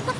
Just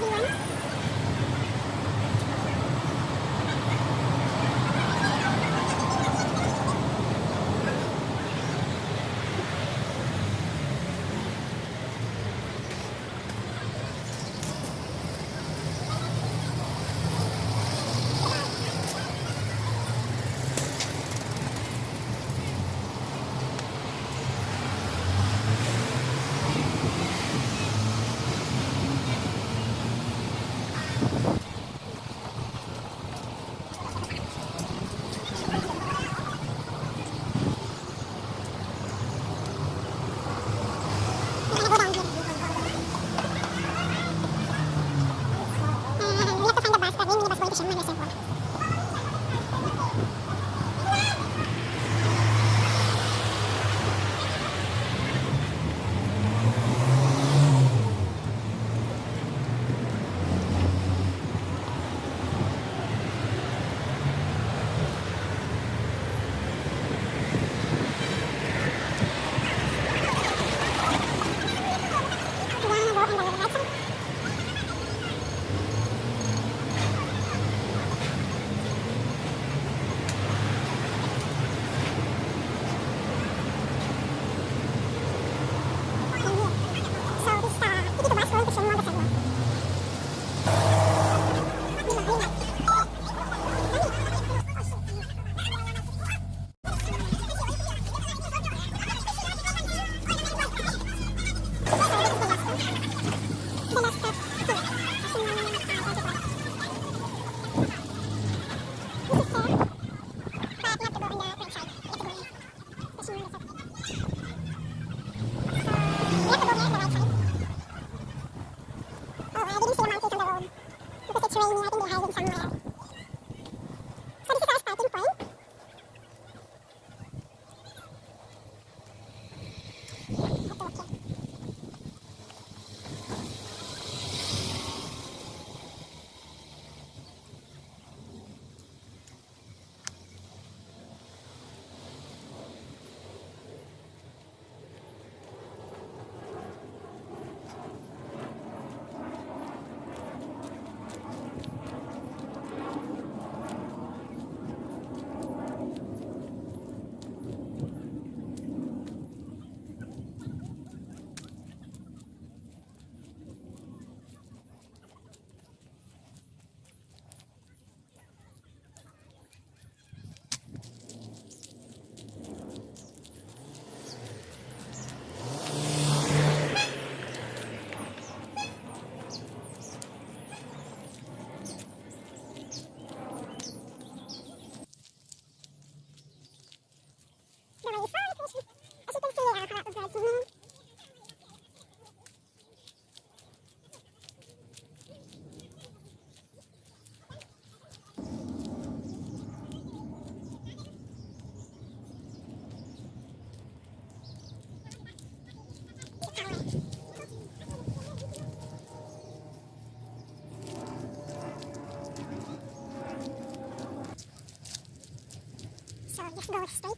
go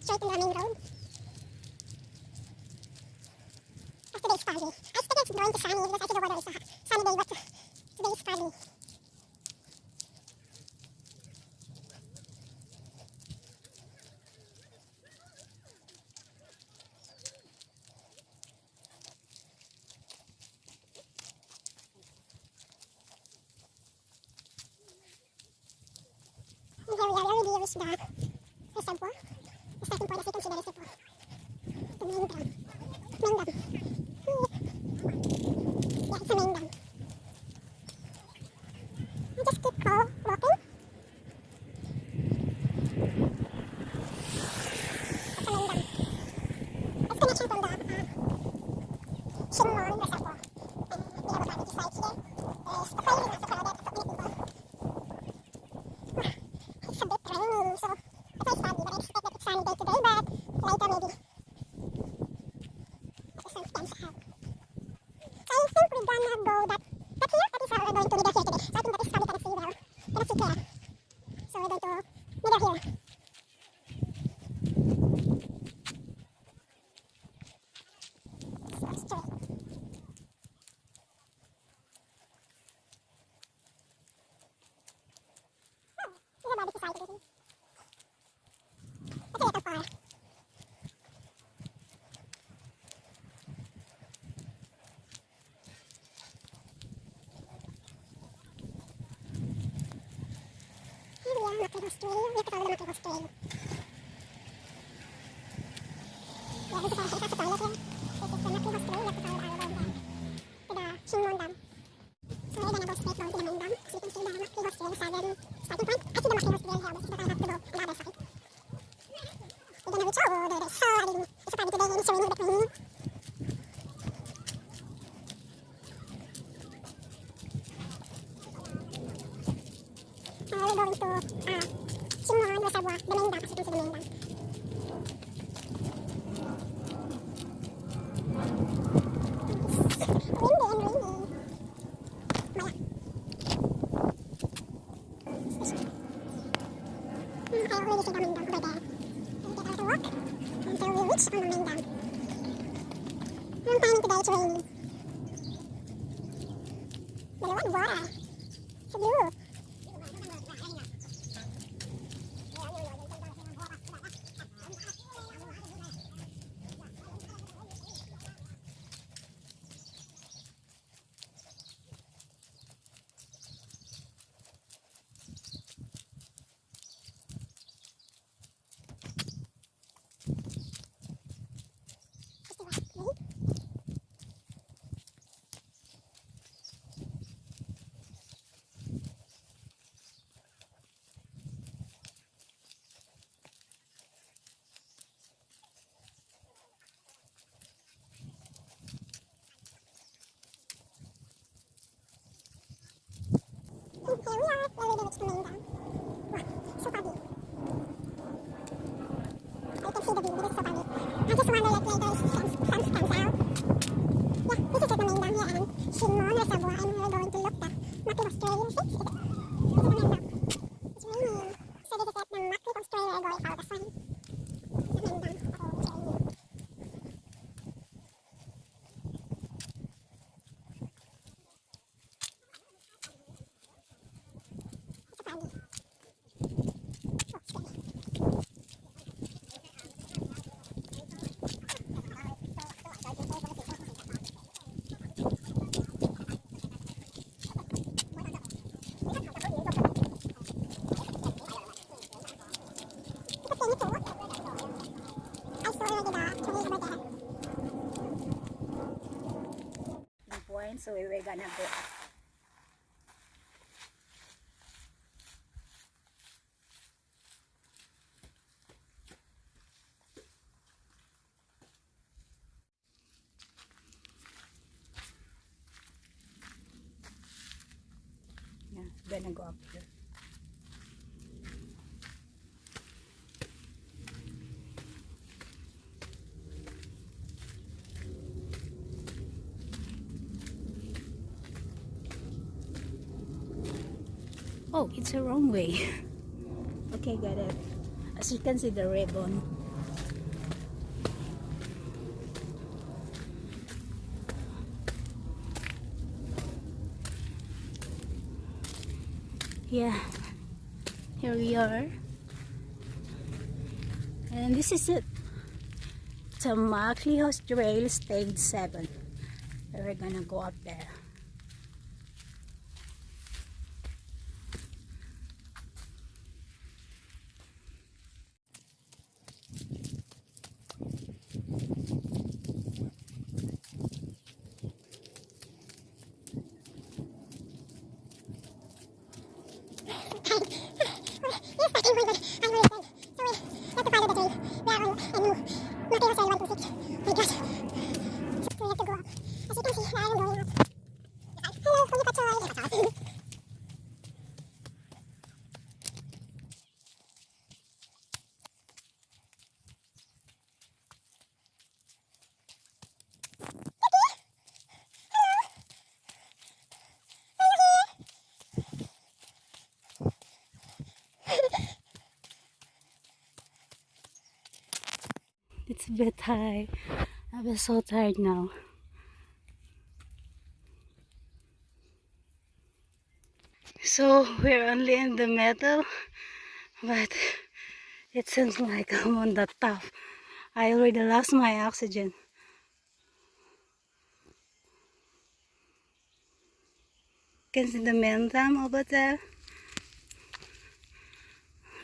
straight in the main road. After today's foggy. I think it's going to sunny because I see the weather is a sunny day, but today is foggy. And here we are already reached the reservoir. The starting point, as you can see, the reservoir. The main dam. Main dam. Yeah, it's a main dam. I just keep walking. It's a main dam. It's connection from the Shinmon reservoir. And we have a garbage site here. The place is not so crowded, so many people. It's a bit raining, so it's nice foggy, but I expect that it's sunny day today, but later maybe the sun stands out. So I think we're gonna go that here, that is how we're going to meet here today. So I think that is how we cannot see well, cannot see clear. So we're going to meet here. So straight. McLeod Trail. We have to follow the McLeod Trail. Yeah, this is a toilet here. This is the McLeod Trail. We have to follow the arrow down to the Shinwon Dam. So we're gonna go straight down to the main dam. So you can see the McLeod Trail starting point. I see the McLeod Trail here, but I have to go on the other side. We're gonna reach over there. So I didn't. It's a party today and it's raining with raining. We're going to Shinwon Reservoir, the main dam, as you can see the main dam. Windy and rainy. Maya. I already see the main dam over there. We'll take a little walk until we reach on the main dam. I'm finding today it's raining. Blue and water. It's blue. Here we are, where we reached the main dam. Wow, so foggy. I can see the view, it is so foggy. I just wonder like later if sun comes out. Yeah, this is like the main dam here and Shinwon Reservoir, and we're going to look at McLeod Trail 6, is it? This is the main dam. It's raining. So this is like the McLeod Trail, we're going follow the sun. This is the main dam. Oh, it's raining. It's so foggy. Oh, scary. Point, so we're gonna go up. Yeah, gonna go up here. Oh, it's the wrong way. Okay, got it. As you can see, the ribbon. Yeah, here we are. And this is it. The McLeod Trail Stage 7. We're gonna go up there. It's a bit high. I'm so tired now. So we're only in the middle, but it seems like I'm on the top. I already lost my oxygen. You can see the main dam over there.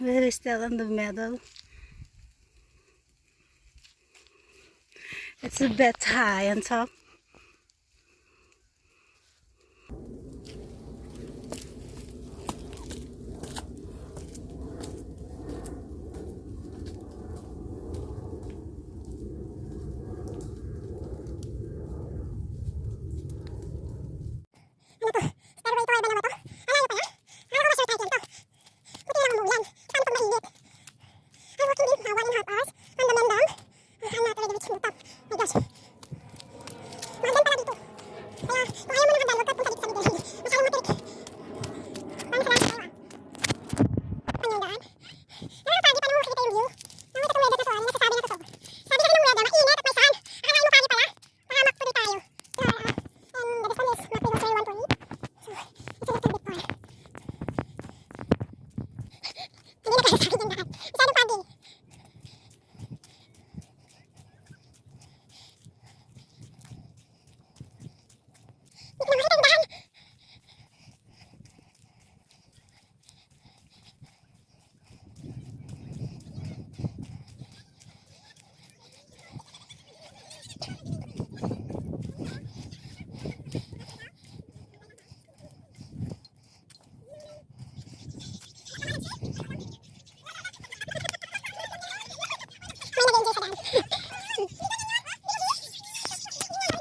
We're still in the middle. It's a bit high on top. Ano to? Stairway to heaven na ba to? Alayo pa yan? Akala ko ma-short hiking to. Buti na lang umulan. Paano pag mainit? I'm walking in 1.5 hours on the main dam. I'm not ready to reach the top. My gosh. Mahal pala dito. Kaya kung ayaw mo ng hagdan, huwag ka punta dito sa New Delhi. Masyadong matirik. Parang sa lang tayo ah. Ang yung daan. Pero ang pagi, paano mo makikita yung view? Nakita itong weather na to ah, yung nasasabi na to. Sabi kasi ng weather, mainit at may sun. Akalain mo pagi pala. Pahamak tuloy tayo. And the distance is Macri Trail 128. So, it's a little bit far. Hindi na kaya sa akin yung daan. Masyadong pagi. Hindi ko na makita yung daan. May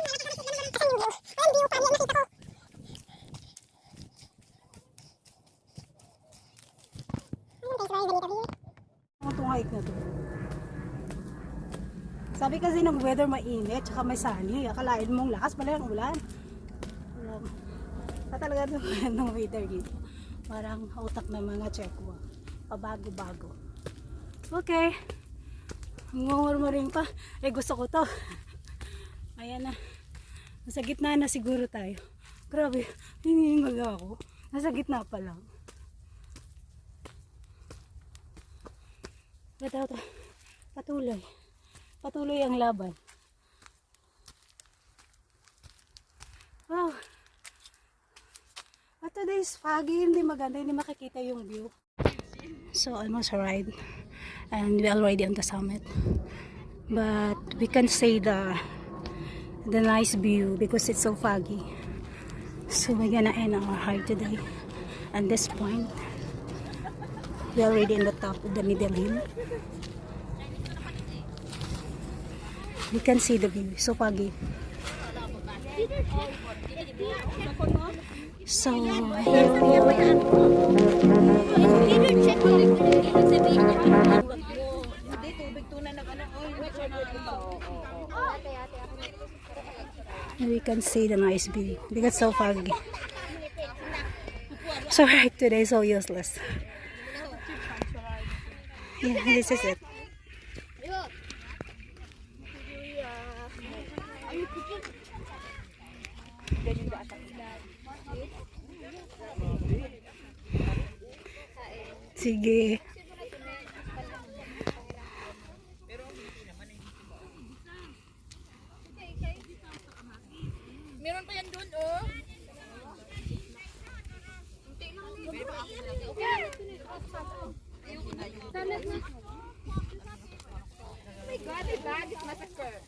nag-enjoy sa daan. Asan yung view? Walang view, pagi ang nakita ko. Ayun guys, where is the little view? Itong hike na to. Sabi kasi ng weather mainit, tsaka may sunny. Akalain mong lakas pala yung ulan. Talaga ng weather dito. Parang utak ng mga Chekwa. Pabago-bago. Okay. Ngumurmuring pa. Gusto ko to. Ayan na. Nasa gitna na siguro tayo. Grabe. Hinihingal ako. Nasa gitna pa lang. Ito. Patuloy. Patuloy ang laban. Wow. But today is foggy. Hindi maganda. Hindi makikita yung view. So almost arrived. And we already on the summit. But we can see the nice view because it's so foggy. So we're gonna end our hike today. At this point, we're already in the top of the middle hill. We can see the view. So foggy. So here we are. We can see the nice view because it's so foggy. So right today is so useless. Yeah, this is it. Sige. Meron pa yan doon, oh. Oh my God, my bag is massacre.